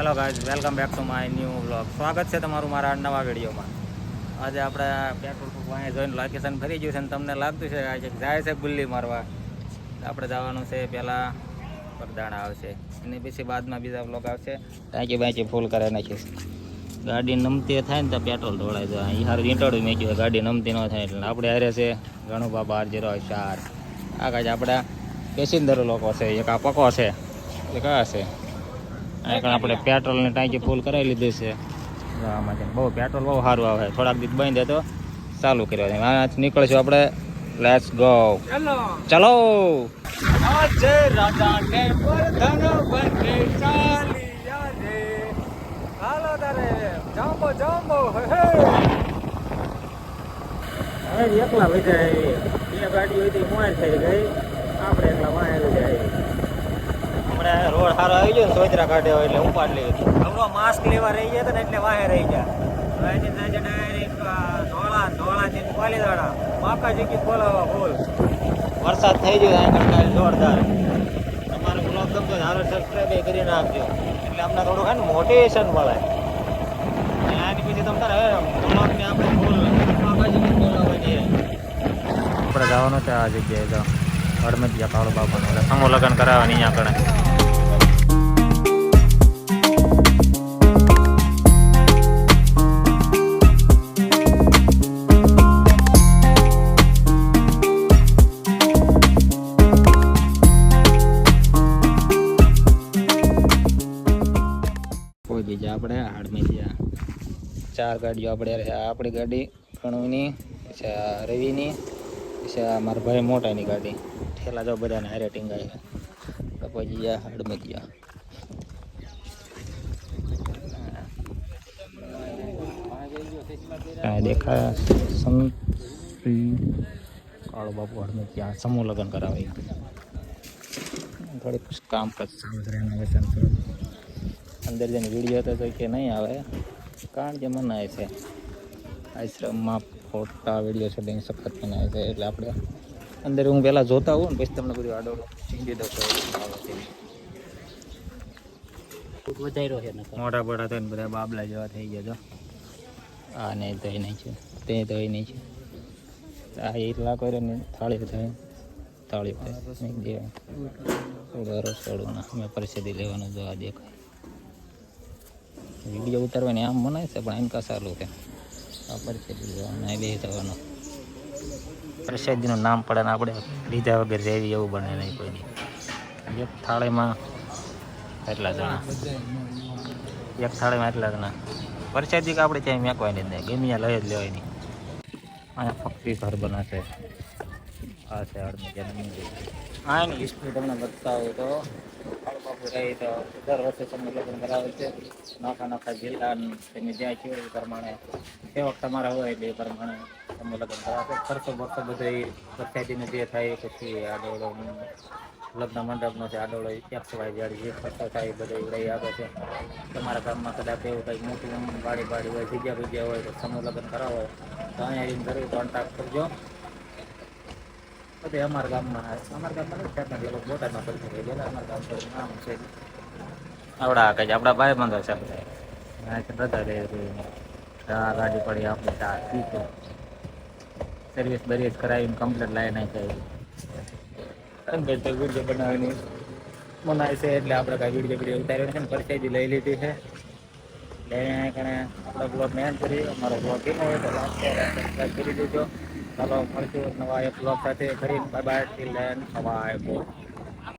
Hello guys, welcome back to my new vlog. સ્વાગત છે તમારું મારા નવા વિડીયોમાં. આજે આપણે પેટ્રોલ પંપ અહીંયા જોઈને લોકેશન ફરી ગયું છે અને તમને લાગતું છે આજે જાય છે ગુલ્લી મારવા. આપણે જવાનું છે, પહેલાં પરદાણા આવશે અને પછી બાદમાં બીજા વ્લોગ આવશે. ટાંકી બાંકી ફૂલ કરાવી નાખીશ. ગાડી નમતી થાય ને તો પેટ્રોલ ઢોળાય જાય. અહીં સારું ઈંટોડું મેં ગાડી નમતી ન થાય એટલે આપણે હારે છે ઘણું બાબા 004. આ કાંઈ આપણા પેસેન્જર લોકો છે, એક આ પકો છે, એક આ છે. અહીં આપણે પેટ્રોલની ટાંકી ફૂલ કરાવી લીધી છે. આમાંથી બહુ પેટ્રોલ બહુ સારું આવે. થોડાક દિવસ બંધ તો ચાલુ કર્યો. આનાથી નીકળીશું આપણે. લેટ્સ ગો, ચલો. હાલો તારે જાંબો જાંબો. હવે એકલા વજાય. બે ગાડી હોય તો મોર થઈ ગઈ. આપણે એકલા વાય જાય. હમણાં રોડ સારો આવી ગયો ને સોજરા કાઢ્યો એટલે ઉપાડ લઈ ગયો. હમણાં માસ્ક લેવા રહી ગયા ને એટલે વાહે રહી ગયા. ડાયરેક્ટ ધોળાથી પાલીદાણા માકા જગ્યા બોલાવા બોલ. વરસાદ થઈ ગયો આગળ જોરદાર. તમારો બ્લોગ ગમતો હારો સબસ્ક્રાઈબ કરી નાખજો એટલે અમને થોડું છે ને મોટિવેશન મળે. આની પછી તમે તારે બ્લોગને આપણે ફૂલ માકા જગ્યા બોલાવવાની. આપણે જવાનું છે આ જગ્યાએ તો હડમતિયા કાળુ બાપાનું એટલે સમૂહ લગ્ન કરાવવાની અહીંયા કણે. કોઈ બીજા આપણે હડમતિયા 4 ગાડીઓ આપણે આપણી ગાડી કણુની, પછી રવિની, પછી મારા ભાઈ મોટાની ગાડી. ઠેલા જો બધાને હારે ટીંગાય છે. તો પછી હડમતિયા દેખાય સંશ્રી કાળુ બાપુ હડમતિયા સમૂહ લગ્ન કરાવે. થોડીક કામકાજ ચાલુ રહેના અંદર જઈને વિડીયો તો કે નહીં આવે કારણ કે મનાય છે. આશ્રમમાં ફોટા વિડીયો શૂટિંગ સખત મનાય છે એટલે આપણે અંદર હું પહેલાં જોતા હોઉં ને પછી તમને બધું આડો ચીંધી દઉં. મોટા બોટા થઈને બધા બાબલા જેવા થઈ ગયા છો. આ નહીં તો નહીં છે, તે તો નહીં છે. આ એટલા કર્યો ને થાળી થાય થાળી થાય થોડું રસોડું ના અમે પરિસ્થિતિ લેવાનું જો આ દેખાય. વિડીયો ઉતારવાની આમ મનાય છે પણ એમ કા સારું છે. આ પરિસ્થિતિ લેવાનું બે થવાનું. પ્રસાદીનું નામ પડે ને આપણે લીધા વગર જેવી એવું બને નહીં કોઈની. એક થાળીમાં એટલા જણા, એક થાળીમાં એટલા જણા. પ્રસાદી કે આપણે ત્યાં મેકવાની જ નહીં, ગમે ત્યાં લઈ જ લેવાની. અહીંયા ફક્તિ ઘર બનાશે. આ છે હા એની હિસ્ટ્રી તમને બતાવું તો કાળુ બાપુ રહી તો દર વર્ષે તમને લગ્ન કરાવે છે. નોખા જિલ્લા તમે જ્યાં છો એ પ્રમાણે સેવક તમારા હોય એટલે એ પ્રમાણે તમે લગ્ન કરાવે. ખર્ચો બરસો બધા પ્રસાદીને જે થાય પછી આડોળો લગ્ન મંડપનો છે, આડોળો XY જે ખર્ચો થાય એ બધો રહી આવે છે. તમારા ગામમાં કદાચ એવું કંઈક મોટી વાડી હોય, જગ્યા હોય તો સમૂહ લગ્ન કરાવો તો અહીંયા આવીને જરૂર કોન્ટેક્ટ કરજો. બધે અમારા ગામમાં નથી બોટાદમાં પડતી ગયેલા. અમારા ગામ નામ છે આવડા કે આપણા ભાઈ બંધો છે બધા ગાડી પડી આપણે ચા પીતો સર્વિસ બરીસ કરાવીને કમ્પ્લીટ લાવી નાખી. વિડીયો બનાવીને મનાય છે એટલે આપણે કાંઈ વિડીયો ઉતાર્યો છે ને પરસાદી લઈ લીધી છે. એટલે આપણો બ્લોગ મેન કરી અમારો બ્લોગ કેવો હોય તો સબસ્ક્રાઈબ કરી દેજો. ચાલો મળશું નવા એક બ્લોગ સાથે. કરી bye bye. Till then by.